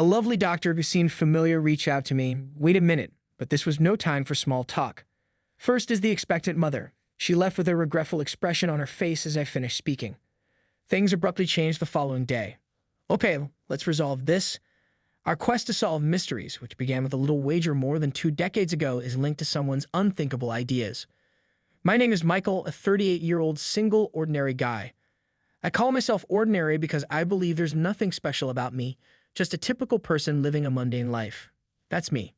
A lovely doctor who seemed familiar reached out to me. Wait a minute, but this was no time for small talk. First is the expectant mother. She left with a regretful expression on her face as I finished speaking. Things abruptly changed the following day. Okay, let's resolve this. Our quest to solve mysteries, which began with a little wager more than 2 decades ago, is linked to someone's unthinkable ideas. My name is Michael, a 38-year-old single ordinary guy. I call myself ordinary because I believe there's nothing special about me, just a typical person living a mundane life. That's me.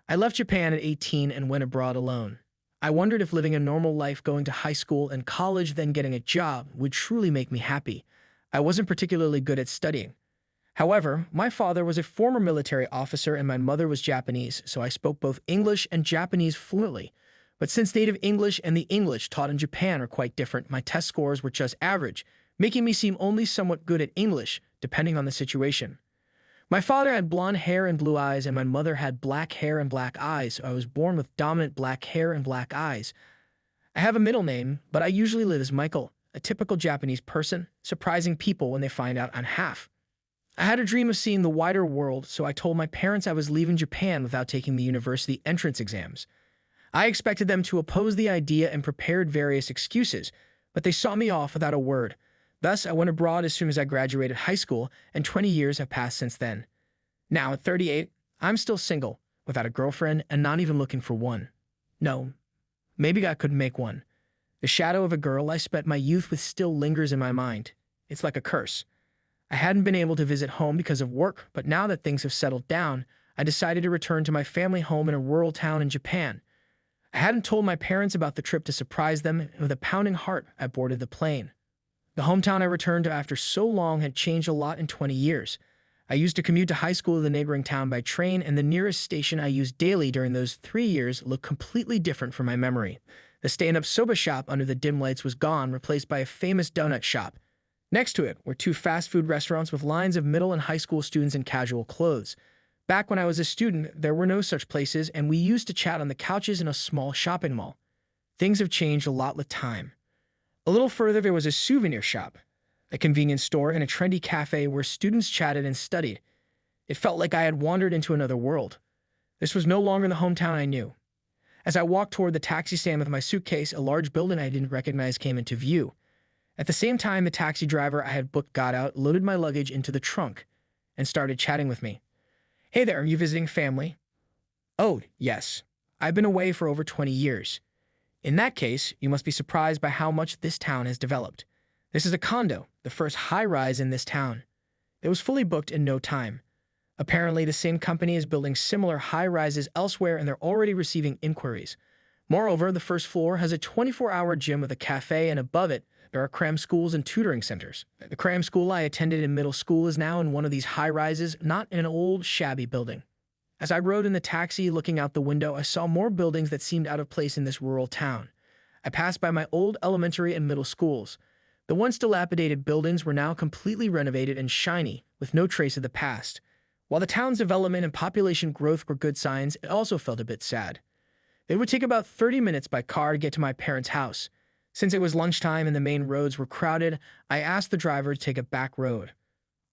I left Japan at 18 and went abroad alone. I wondered if living a normal life, going to high school and college, then getting a job, would truly make me happy. I wasn't particularly good at studying. However, my father was a former military officer and my mother was Japanese, so I spoke both English and Japanese fluently. But since native English and the English taught in Japan are quite different, my test scores were just average, making me seem only somewhat good at English, depending on the situation. My father had blonde hair and blue eyes, and my mother had black hair and black eyes, so I was born with dominant black hair and black eyes. I have a middle name, but I usually live as Michael, a typical Japanese person, surprising people when they find out I'm half. I had a dream of seeing the wider world, so I told my parents I was leaving Japan without taking the university entrance exams. I expected them to oppose the idea and prepared various excuses, but they saw me off without a word. Thus, I went abroad as soon as I graduated high school, and 20 years have passed since then. Now, at 38, I'm still single, without a girlfriend, and not even looking for one. No, maybe I could make one. The shadow of a girl I spent my youth with still lingers in my mind. It's like a curse. I hadn't been able to visit home because of work, but now that things have settled down, I decided to return to my family home in a rural town in Japan. I hadn't told my parents about the trip to surprise them, and with a pounding heart, I boarded the plane. The hometown I returned to after so long had changed a lot in 20 years. I used to commute to high school to the neighboring town by train, and the nearest station I used daily during those 3 years looked completely different from my memory. The stand-up soba shop under the dim lights was gone, replaced by a famous donut shop. Next to it were 2 fast food restaurants with lines of middle and high school students in casual clothes. Back when I was a student, there were no such places, and we used to chat on the couches in a small shopping mall. Things have changed a lot with time. A little further, there was a souvenir shop, a convenience store, and a trendy cafe where students chatted and studied. It felt like I had wandered into another world. This was no longer the hometown I knew. As I walked toward the taxi stand with my suitcase, a large building I didn't recognize came into view. At the same time, the taxi driver I had booked got out, loaded my luggage into the trunk, and started chatting with me. "Hey there, are you visiting family?" "Oh, yes. I've been away for over 20 years. In that case, you must be surprised by how much this town has developed. This is a condo, the first high-rise in this town. It was fully booked in no time. Apparently, the same company is building similar high-rises elsewhere, and they're already receiving inquiries. Moreover, the first floor has a 24-hour gym with a cafe, and above it, there are cram schools and tutoring centers. The cram school I attended in middle school is now in one of these high-rises, not in an old, shabby building. As I rode in the taxi looking out the window, I saw more buildings that seemed out of place in this rural town. I passed by my old elementary and middle schools. The once dilapidated buildings were now completely renovated and shiny, with no trace of the past. While the town's development and population growth were good signs, it also felt a bit sad. It would take about 30 minutes by car to get to my parents' house. Since it was lunchtime and the main roads were crowded, I asked the driver to take a back road.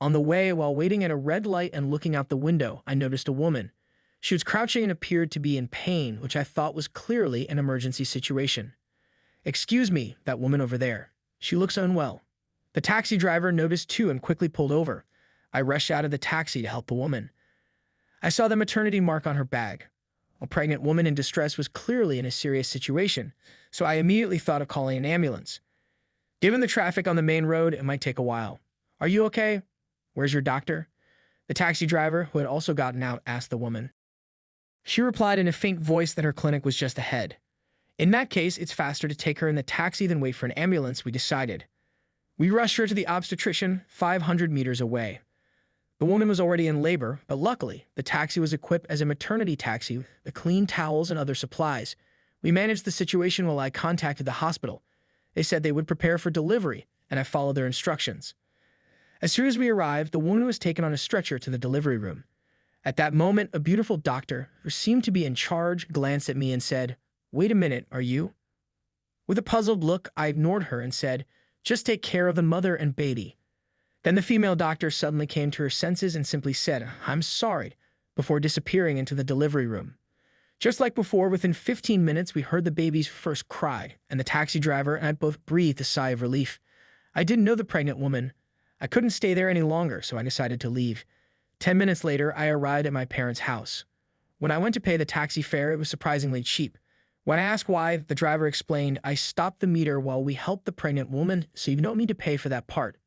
On the way, while waiting at a red light and looking out the window, I noticed a woman. She was crouching and appeared to be in pain, which I thought was clearly an emergency situation. "Excuse me, that woman over there. She looks unwell." The taxi driver noticed too and quickly pulled over. I rushed out of the taxi to help the woman. I saw the maternity mark on her bag. A pregnant woman in distress was clearly in a serious situation, so I immediately thought of calling an ambulance. Given the traffic on the main road, it might take a while. "Are you okay? Where's your doctor?" The taxi driver, who had also gotten out, asked the woman. She replied in a faint voice that her clinic was just ahead. "In that case, it's faster to take her in the taxi than wait for an ambulance," we decided. We rushed her to the obstetrician 500 meters away. The woman was already in labor, but luckily, the taxi was equipped as a maternity taxi with clean towels and other supplies. We managed the situation while I contacted the hospital. They said they would prepare for delivery, and I followed their instructions. As soon as we arrived, the woman was taken on a stretcher to the delivery room. At that moment, a beautiful doctor, who seemed to be in charge, glanced at me and said, "Wait a minute, are you?" With a puzzled look, I ignored her and said, "Just take care of the mother and baby." Then the female doctor suddenly came to her senses and simply said, "I'm sorry," before disappearing into the delivery room. Just like before, within 15 minutes, we heard the baby's first cry, and the taxi driver and I both breathed a sigh of relief. I didn't know the pregnant woman. I couldn't stay there any longer, so I decided to leave. 10 minutes later, I arrived at my parents' house. When I went to pay the taxi fare, it was surprisingly cheap. When I asked why, the driver explained, "I stopped the meter while we helped the pregnant woman, so you don't need to pay for that part."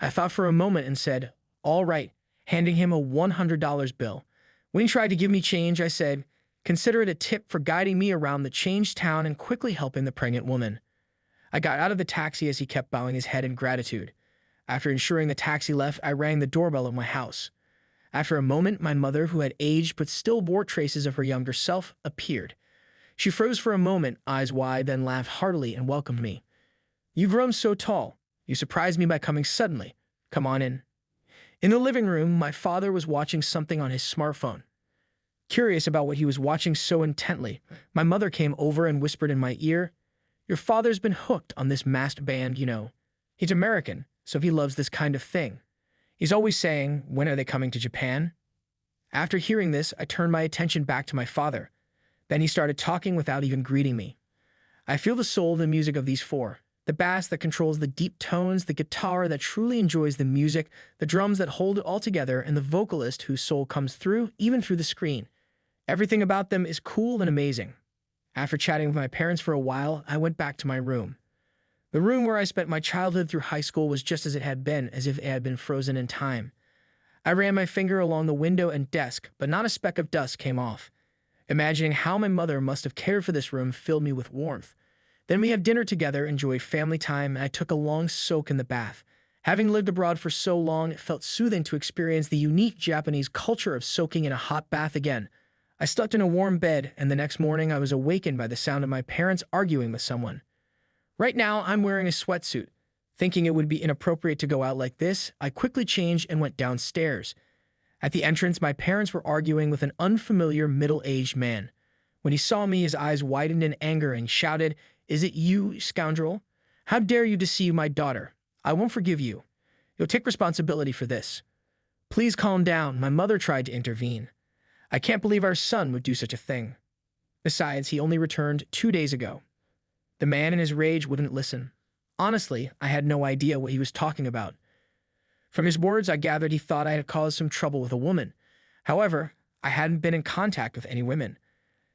I thought for a moment and said, "All right," handing him a $100 bill. When he tried to give me change, I said, "Consider it a tip for guiding me around the changed town and quickly helping the pregnant woman." I got out of the taxi as he kept bowing his head in gratitude. After ensuring the taxi left, I rang the doorbell of my house. After a moment, my mother, who had aged but still bore traces of her younger self, appeared. She froze for a moment, eyes wide, then laughed heartily and welcomed me. "You've grown so tall. You surprised me by coming suddenly. Come on in." In the living room, my father was watching something on his smartphone. Curious about what he was watching so intently, my mother came over and whispered in my ear, "Your father's been hooked on this masked band, you know. He's American, so he loves this kind of thing. He's always saying, 'When are they coming to Japan?'" After hearing this, I turned my attention back to my father. Then he started talking without even greeting me. "I feel the soul of the music of these four. The bass that controls the deep tones, the guitar that truly enjoys the music, the drums that hold it all together, and the vocalist whose soul comes through, even through the screen. Everything about them is cool and amazing." After chatting with my parents for a while, I went back to my room. The room where I spent my childhood through high school was just as it had been, as if it had been frozen in time. I ran my finger along the window and desk, but not a speck of dust came off. Imagining how my mother must have cared for this room filled me with warmth. Then we had dinner together, enjoyed family time, and I took a long soak in the bath. Having lived abroad for so long, it felt soothing to experience the unique Japanese culture of soaking in a hot bath again. I slept in a warm bed, and the next morning I was awakened by the sound of my parents arguing with someone. Right now, I'm wearing a sweatsuit. Thinking it would be inappropriate to go out like this, I quickly changed and went downstairs. At the entrance, my parents were arguing with an unfamiliar middle-aged man. When he saw me, his eyes widened in anger and shouted, "Is it you, scoundrel? How dare you deceive my daughter? I won't forgive you. You'll take responsibility for this." "Please calm down," my mother tried to intervene. "I can't believe our son would do such a thing. Besides, he only returned 2 days ago." The man in his rage wouldn't listen. Honestly, I had no idea what he was talking about. From his words, I gathered he thought I had caused some trouble with a woman. However, I hadn't been in contact with any women.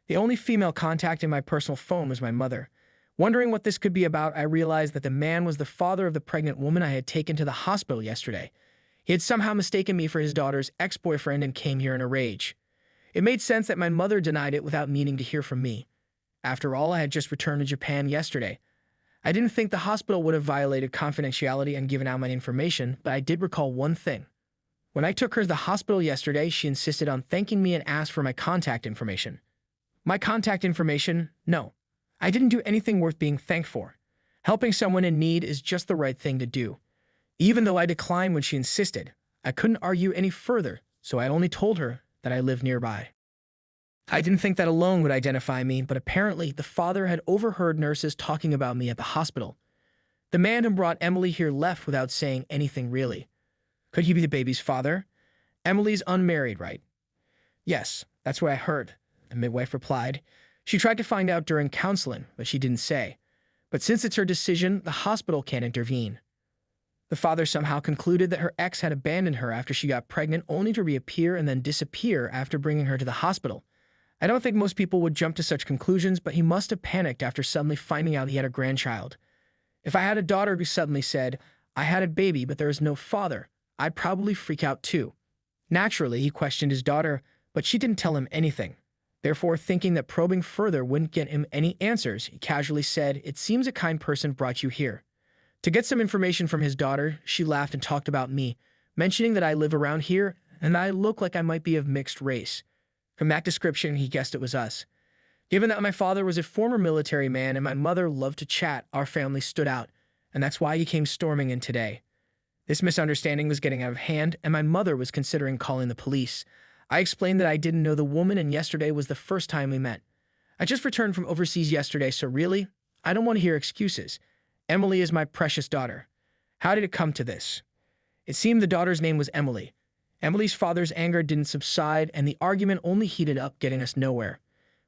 The only female contact in my personal phone was my mother. Wondering what this could be about, I realized that the man was the father of the pregnant woman I had taken to the hospital yesterday. He had somehow mistaken me for his daughter's ex-boyfriend and came here in a rage. It made sense that my mother denied it without needing to hear from me. After all, I had just returned to Japan yesterday. I didn't think the hospital would have violated confidentiality and given out my information, but I did recall one thing. When I took her to the hospital yesterday, she insisted on thanking me and asked for my contact information. My contact information? No. I didn't do anything worth being thanked for. Helping someone in need is just the right thing to do. Even though I declined when she insisted, I couldn't argue any further, so I only told her that I lived nearby. I didn't think that alone would identify me, but apparently the father had overheard nurses talking about me at the hospital. The man who brought Emily here left without saying anything really. Could he be the baby's father? Emily's unmarried, right? Yes, that's what I heard, the midwife replied. She tried to find out during counseling, but she didn't say. But since it's her decision, the hospital can't intervene. The father somehow concluded that her ex had abandoned her after she got pregnant, only to reappear and then disappear after bringing her to the hospital. I don't think most people would jump to such conclusions, but he must have panicked after suddenly finding out he had a grandchild. If I had a daughter who suddenly said, "I had a baby, but there is no father," I'd probably freak out too. Naturally, he questioned his daughter, but she didn't tell him anything. Therefore, thinking that probing further wouldn't get him any answers, he casually said, "It seems a kind person brought you here." To get some information from his daughter, she laughed and talked about me, mentioning that I live around here and that I look like I might be of mixed race. From that description, he guessed it was us. Given that my father was a former military man and my mother loved to chat, our family stood out, and that's why he came storming in today. This misunderstanding was getting out of hand, and my mother was considering calling the police. I explained that I didn't know the woman and yesterday was the first time we met. I just returned from overseas yesterday, so really, I don't want to hear excuses. Emily is my precious daughter. How did it come to this? It seemed the daughter's name was Emily. Emily's father's anger didn't subside, and the argument only heated up, getting us nowhere.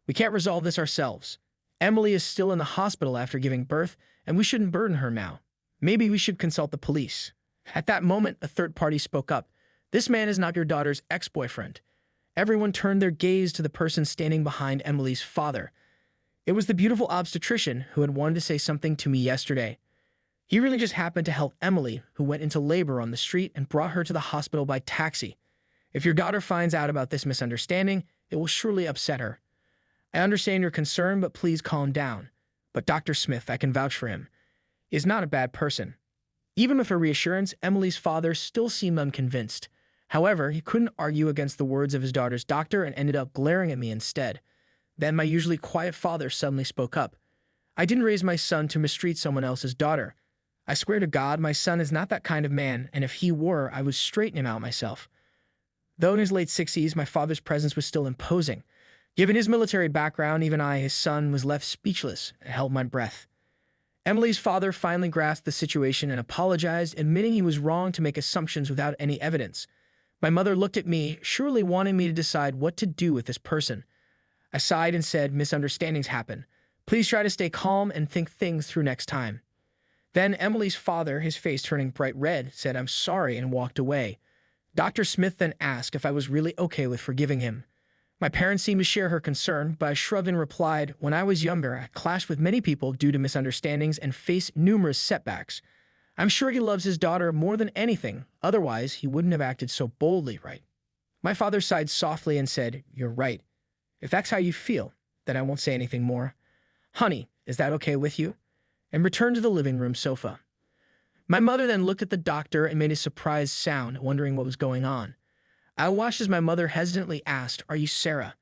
We can't resolve this ourselves. Emily is still in the hospital after giving birth, and we shouldn't burden her now. Maybe we should consult the police. At that moment, a third party spoke up. This man is not your daughter's ex-boyfriend. Everyone turned their gaze to the person standing behind Emily's father. It was the beautiful obstetrician who had wanted to say something to me yesterday. He really just happened to help Emily, who went into labor on the street, and brought her to the hospital by taxi. If your daughter finds out about this misunderstanding, it will surely upset her. I understand your concern, but please calm down. But Dr. Smith, I can vouch for him, is not a bad person. Even with her reassurance, Emily's father still seemed unconvinced. However, he couldn't argue against the words of his daughter's doctor and ended up glaring at me instead. Then my usually quiet father suddenly spoke up. I didn't raise my son to mistreat someone else's daughter. I swear to God, my son is not that kind of man, and if he were, I would straighten him out myself. Though in his late 60s, my father's presence was still imposing. Given his military background, even I, his son, was left speechless and held my breath. Emily's father finally grasped the situation and apologized, admitting he was wrong to make assumptions without any evidence. My mother looked at me, surely wanting me to decide what to do with this person. I sighed and said, misunderstandings happen. Please try to stay calm and think things through next time. Then Emily's father, his face turning bright red, said, I'm sorry, and walked away. Dr. Smith then asked if I was really okay with forgiving him. My parents seemed to share her concern, but I shrugged and replied, when I was younger, I clashed with many people due to misunderstandings and faced numerous setbacks. I'm sure he loves his daughter more than anything, otherwise he wouldn't have acted so boldly, right? My father sighed softly and said, you're right. If that's how you feel, then I won't say anything more. Honey, is that okay with you? And returned to the living room sofa. My mother then looked at the doctor and made a surprised sound, wondering what was going on. I watched as my mother hesitantly asked, are you Sarah?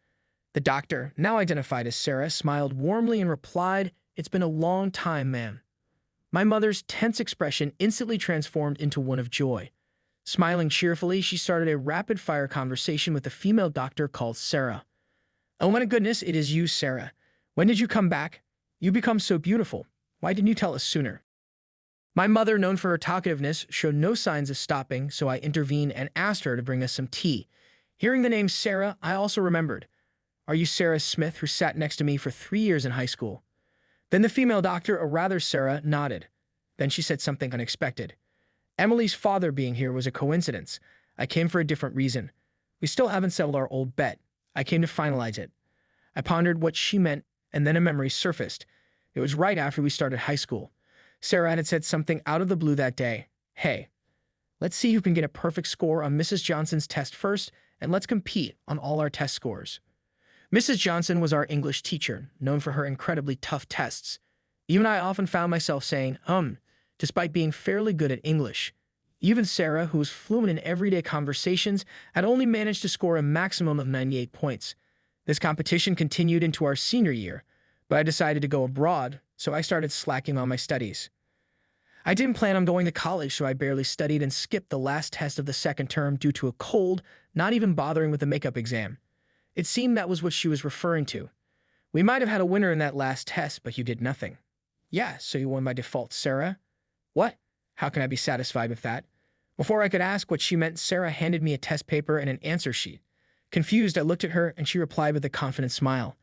The doctor, now identified as Sarah, smiled warmly and replied, it's been a long time, ma'am. My mother's tense expression instantly transformed into one of joy. Smiling cheerfully, she started a rapid-fire conversation with a female doctor called Sarah. Oh my goodness, it is you, Sarah. When did you come back? You become so beautiful. Why didn't you tell us sooner? My mother, known for her talkativeness, showed no signs of stopping, so I intervened and asked her to bring us some tea. Hearing the name Sarah, I also remembered. Are you Sarah Smith, who sat next to me for 3 years in high school? Then the female doctor, or rather Sarah, nodded. Then she said something unexpected. Emily's father being here was a coincidence. I came for a different reason. We still haven't settled our old bet. I came to finalize it. I pondered what she meant, and then a memory surfaced. It was right after we started high school. Sarah had said something out of the blue that day. Hey, let's see who can get a perfect score on Mrs. Johnson's test first, and let's compete on all our test scores. Mrs. Johnson was our English teacher, known for her incredibly tough tests. Even I often found myself saying, despite being fairly good at English. Even Sarah, who was fluent in everyday conversations, had only managed to score a maximum of 98 points. This competition continued into our senior year, but I decided to go abroad, so I started slacking on my studies. I didn't plan on going to college, so I barely studied and skipped the last test of the second term due to a cold, not even bothering with the makeup exam. It seemed that was what she was referring to. We might have had a winner in that last test, but you did nothing. Yeah, so you won by default, Sarah. What? How can I be satisfied with that? Before I could ask what she meant, Sarah handed me a test paper and an answer sheet. Confused, I looked at her, and she replied with a confident smile.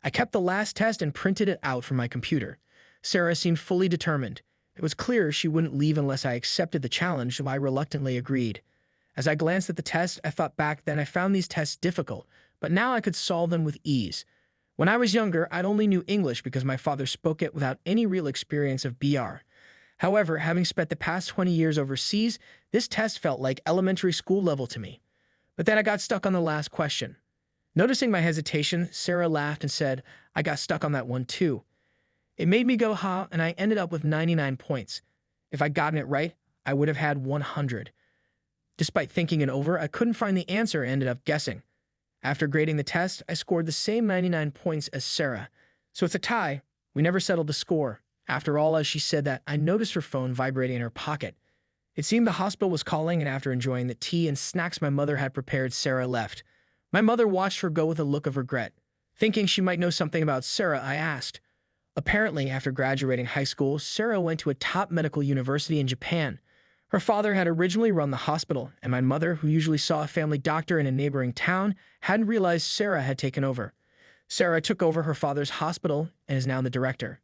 I kept the last test and printed it out from my computer. Sarah seemed fully determined. It was clear she wouldn't leave unless I accepted the challenge, so I reluctantly agreed. As I glanced at the test, I thought back then I found these tests difficult, but now I could solve them with ease. When I was younger, I'd only knew English because my father spoke it without any real experience of BR. However, having spent the past 20 years overseas, this test felt like elementary school level to me. But then I got stuck on the last question. Noticing my hesitation, Sarah laughed and said, I got stuck on that one too. It made me go ha, and I ended up with 99 points. If I'd gotten it right, I would have had 100. Despite thinking it over, I couldn't find the answer and ended up guessing. After grading the test, I scored the same 99 points as Sarah. So it's a tie. We never settled the score. After all, as she said that, I noticed her phone vibrating in her pocket. It seemed the hospital was calling, and after enjoying the tea and snacks my mother had prepared, Sarah left. My mother watched her go with a look of regret. Thinking she might know something about Sarah, I asked. Apparently, after graduating high school, Sarah went to a top medical university in Japan. Her father had originally run the hospital, and my mother, who usually saw a family doctor in a neighboring town, hadn't realized Sarah had taken over. Sarah took over her father's hospital and is now the director.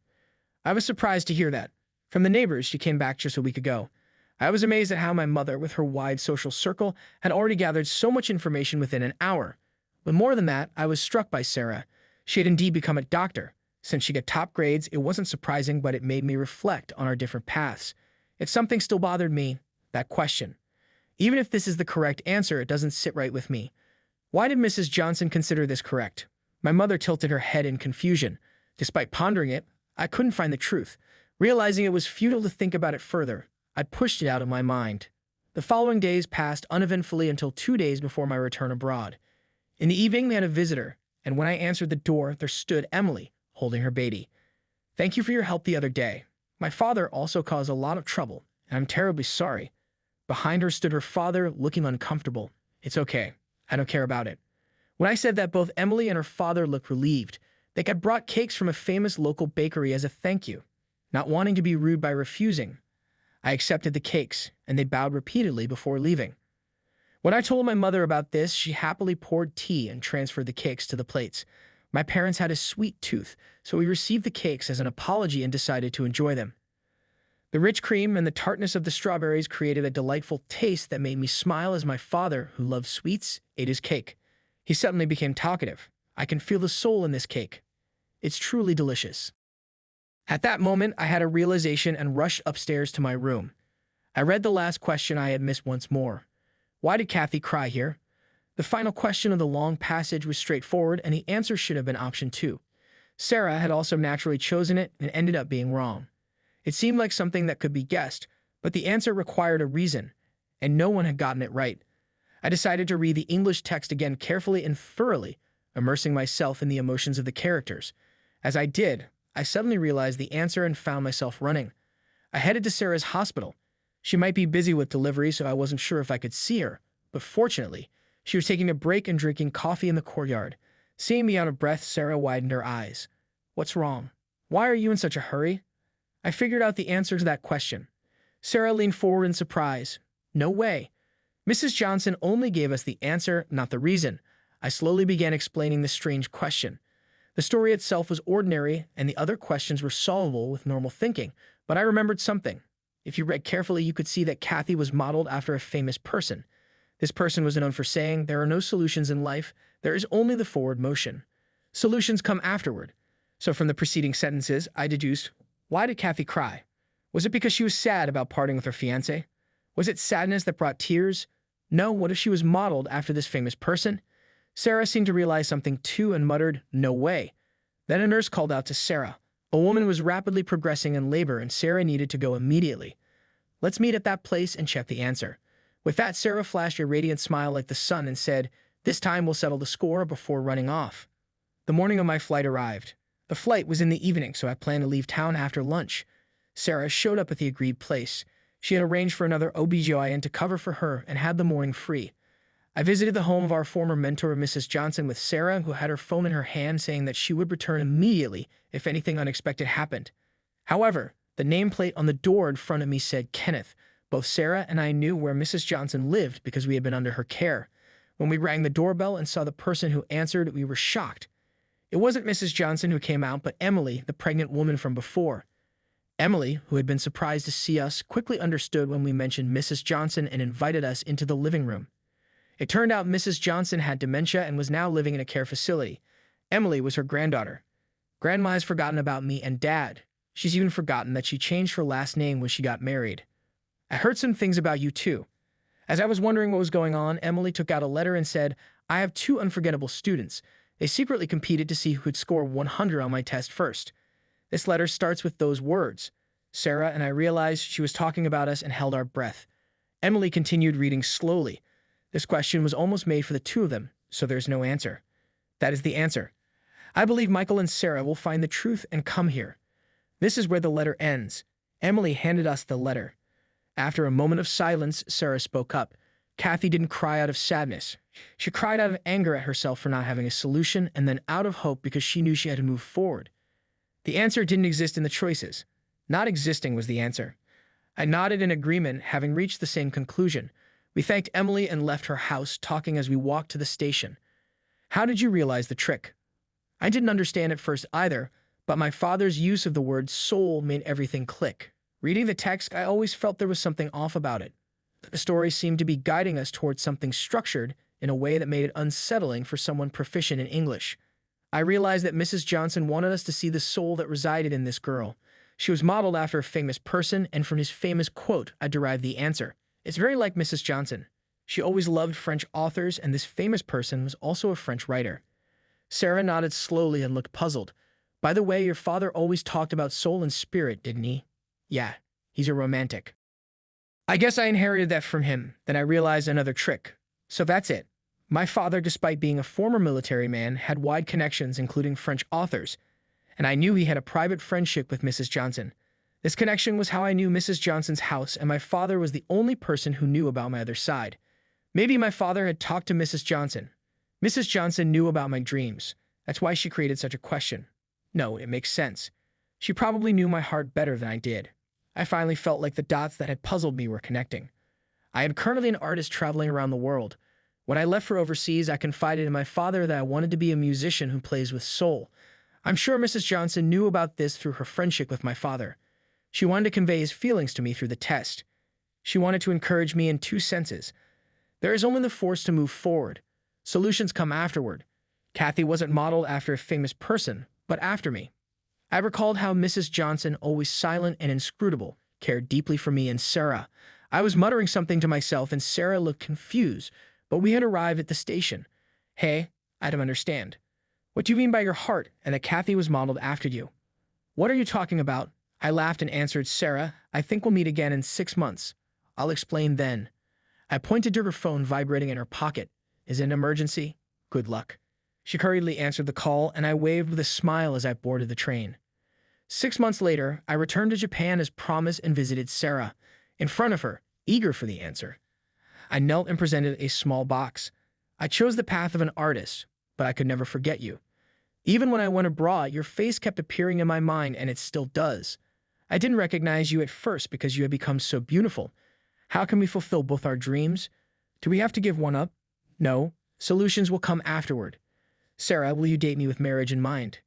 I was surprised to hear that. From the neighbors, she came back just a week ago. I was amazed at how my mother, with her wide social circle, had already gathered so much information within an hour. But more than that, I was struck by Sarah. She had indeed become a doctor. Since she got top grades, it wasn't surprising, but it made me reflect on our different paths. If something still bothered me, that question. Even if this is the correct answer, it doesn't sit right with me. Why did Mrs. Johnson consider this correct? My mother tilted her head in confusion. Despite pondering it, I couldn't find the truth. Realizing it was futile to think about it further, I pushed it out of my mind. The following days passed uneventfully until 2 days before my return abroad. In the evening, we had a visitor, and when I answered the door, there stood Emily, holding her baby. "Thank you for your help the other day. My father also caused a lot of trouble, and I'm terribly sorry." Behind her stood her father, looking uncomfortable. "It's okay. I don't care about it." When I said that, both Emily and her father looked relieved. They had brought cakes from a famous local bakery as a thank you. Not wanting to be rude by refusing, I accepted the cakes, and they bowed repeatedly before leaving. When I told my mother about this, she happily poured tea and transferred the cakes to the plates. My parents had a sweet tooth, so we received the cakes as an apology and decided to enjoy them. The rich cream and the tartness of the strawberries created a delightful taste that made me smile as my father, who loved sweets, ate his cake. He suddenly became talkative. "I can feel the soul in this cake. It's truly delicious." At that moment, I had a realization and rushed upstairs to my room. I read the last question I had missed once more. Why did Kathy cry here? The final question of the long passage was straightforward, and the answer should have been option 2. Sarah had also naturally chosen it and ended up being wrong. It seemed like something that could be guessed, but the answer required a reason, and no one had gotten it right. I decided to read the English text again carefully and thoroughly, immersing myself in the emotions of the characters. As I did, I suddenly realized the answer and found myself running. I headed to Sarah's hospital. She might be busy with delivery, so I wasn't sure if I could see her, but fortunately, she was taking a break and drinking coffee in the courtyard. Seeing me out of breath, Sarah widened her eyes. "What's wrong? Why are you in such a hurry?" I figured out the answer to that question. Sarah leaned forward in surprise. "No way. Mrs. Johnson only gave us the answer, not the reason." I slowly began explaining the strange question. The story itself was ordinary, and the other questions were solvable with normal thinking, but I remembered something. If you read carefully, you could see that Kathy was modeled after a famous person. This person was known for saying, "There are no solutions in life, there is only the forward motion. Solutions come afterward." So from the preceding sentences, I deduced, why did Kathy cry? Was it because she was sad about parting with her fiancé? Was it sadness that brought tears? No, what if she was modeled after this famous person? Sarah seemed to realize something too and muttered, "No way." Then a nurse called out to Sarah. A woman was rapidly progressing in labor and Sarah needed to go immediately. "Let's meet at that place and check the answer." With that, Sarah flashed a radiant smile like the sun and said, "This time we'll settle the score," before running off. The morning of my flight arrived. The flight was in the evening, so I planned to leave town after lunch. Sarah showed up at the agreed place. She had arranged for another OBGYN to cover for her and had the morning free. I visited the home of our former mentor, Mrs. Johnson, with Sarah, who had her phone in her hand saying that she would return immediately if anything unexpected happened. However, the nameplate on the door in front of me said Kenneth. Both Sarah and I knew where Mrs. Johnson lived because we had been under her care. When we rang the doorbell and saw the person who answered, we were shocked. It wasn't Mrs. Johnson who came out, but Emily, the pregnant woman from before. Emily, who had been surprised to see us, quickly understood when we mentioned Mrs. Johnson and invited us into the living room. It turned out Mrs. Johnson had dementia and was now living in a care facility. Emily was her granddaughter. Grandma has forgotten about me and Dad. She's even forgotten that she changed her last name when she got married. "I heard some things about you too." As I was wondering what was going on, Emily took out a letter and said, "I have 2 unforgettable students. They secretly competed to see who could score 100 on my test first." This letter starts with those words. Sarah and I realized she was talking about us and held our breath. Emily continued reading slowly. This question was almost made for the 2 of them, so there's no answer. That is the answer. I believe Michael and Sarah will find the truth and come here. This is where the letter ends. Emily handed us the letter. After a moment of silence, Sarah spoke up. Kathy didn't cry out of sadness. She cried out of anger at herself for not having a solution, and then out of hope because she knew she had to move forward. The answer didn't exist in the choices. Not existing was the answer. I nodded in agreement, having reached the same conclusion. We thanked Emily and left her house, talking as we walked to the station. How did you realize the trick? I didn't understand at first either, but my father's use of the word soul made everything click. Reading the text, I always felt there was something off about it. The story seemed to be guiding us towards something structured in a way that made it unsettling for someone proficient in English. I realized that Mrs. Johnson wanted us to see the soul that resided in this girl. She was modeled after a famous person, and from his famous quote, I derived the answer. It's very like Mrs. Johnson. She always loved French authors, and this famous person was also a French writer. Sarah nodded slowly and looked puzzled. By the way, your father always talked about soul and spirit, didn't he? Yeah, he's a romantic. I guess I inherited that from him. Then I realized another trick. So that's it. My father, despite being a former military man, had wide connections, including French authors, and I knew he had a private friendship with Mrs. Johnson. This connection was how I knew Mrs. Johnson's house, and my father was the only person who knew about my other side. Maybe my father had talked to Mrs. Johnson. Mrs. Johnson knew about my dreams. That's why she created such a question. No, it makes sense. She probably knew my heart better than I did. I finally felt like the dots that had puzzled me were connecting. I am currently an artist traveling around the world. When I left for overseas, I confided in my father that I wanted to be a musician who plays with soul. I'm sure Mrs. Johnson knew about this through her friendship with my father. She wanted to convey his feelings to me through the test. She wanted to encourage me in two senses. There is only the force to move forward. Solutions come afterward. Kathy wasn't modeled after a famous person, but after me. I recalled how Mrs. Johnson, always silent and inscrutable, cared deeply for me and Sarah. I was muttering something to myself and Sarah looked confused, but we had arrived at the station. Hey, I don't understand. What do you mean by your heart and that Kathy was modeled after you? What are you talking about? I laughed and answered, Sarah, I think we'll meet again in 6 months. I'll explain then. I pointed to her phone vibrating in her pocket. Is it an emergency? Good luck. She hurriedly answered the call, and I waved with a smile as I boarded the train. 6 months later, I returned to Japan as promised and visited Sarah. In front of her, eager for the answer. I knelt and presented a small box. I chose the path of an artist, but I could never forget you. Even when I went abroad, your face kept appearing in my mind, and it still does. I didn't recognize you at first because you had become so beautiful. How can we fulfill both our dreams? Do we have to give one up? No. Solutions will come afterward. Sarah, will you date me with marriage in mind?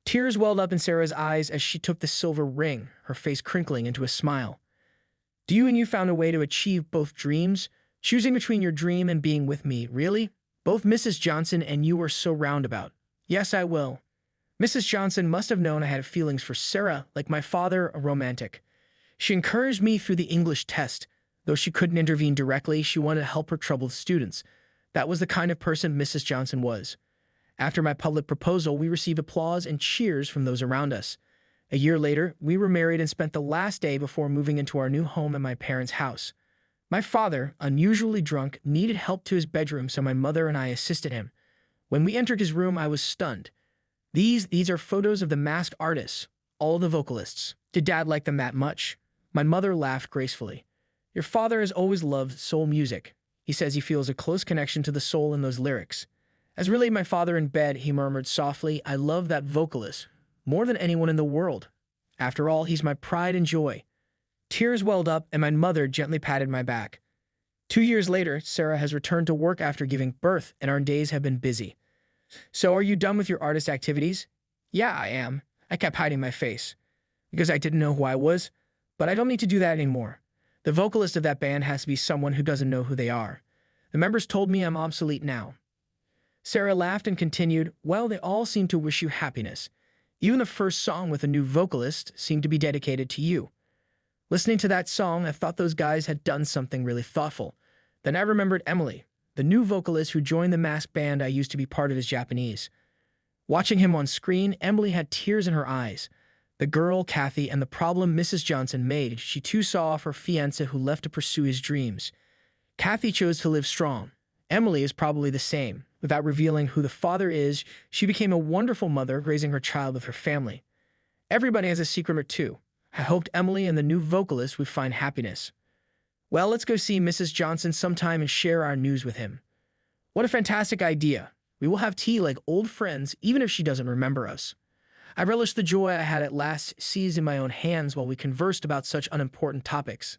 Tears welled up in Sarah's eyes as she took the silver ring, her face crinkling into a smile. Do you and you found a way to achieve both dreams? Choosing between your dream and being with me, really? Both Mrs. Johnson and you were so roundabout. Yes, I will. Mrs. Johnson must have known I had feelings for Sarah, like my father, a romantic. She encouraged me through the English test. Though she couldn't intervene directly, she wanted to help her troubled students. That was the kind of person Mrs. Johnson was. After my public proposal, we received applause and cheers from those around us. A year later, we were married and spent the last day before moving into our new home at my parents' house. My father, unusually drunk, needed help to his bedroom, so my mother and I assisted him. When we entered his room, I was stunned. These are photos of the masked artists, all the vocalists. Did Dad like them that much? My mother laughed gracefully. Your father has always loved soul music. He says he feels a close connection to the soul in those lyrics. As relayed my father in bed, he murmured softly, I love that vocalist more than anyone in the world. After all, he's my pride and joy. Tears welled up, and my mother gently patted my back. 2 years later, Sarah has returned to work after giving birth, and our days have been busy. So are you done with your artist activities? Yeah, I am. I kept hiding my face because I didn't know who I was, but I don't need to do that anymore. The vocalist of that band has to be someone who doesn't know who they are. The members told me I'm obsolete now. Sarah laughed and continued, well, they all seem to wish you happiness. Even the first song with a new vocalist seemed to be dedicated to you. Listening to that song, I thought those guys had done something really thoughtful. Then I remembered Emily, the new vocalist who joined the masked band I used to be part of as Japanese. Watching him on screen, Emily had tears in her eyes. The girl, Kathy, and the problem Mrs. Johnson made, she too saw off her fiancé who left to pursue his dreams. Kathy chose to live strong. Emily is probably the same. Without revealing who the father is, she became a wonderful mother, raising her child with her family. Everybody has a secret or two. I hoped Emily and the new vocalist would find happiness. Well, let's go see Mrs. Johnson sometime and share our news with him. What a fantastic idea. We will have tea like old friends, even if she doesn't remember us. I relished the joy I had at last seized in my own hands while we conversed about such unimportant topics.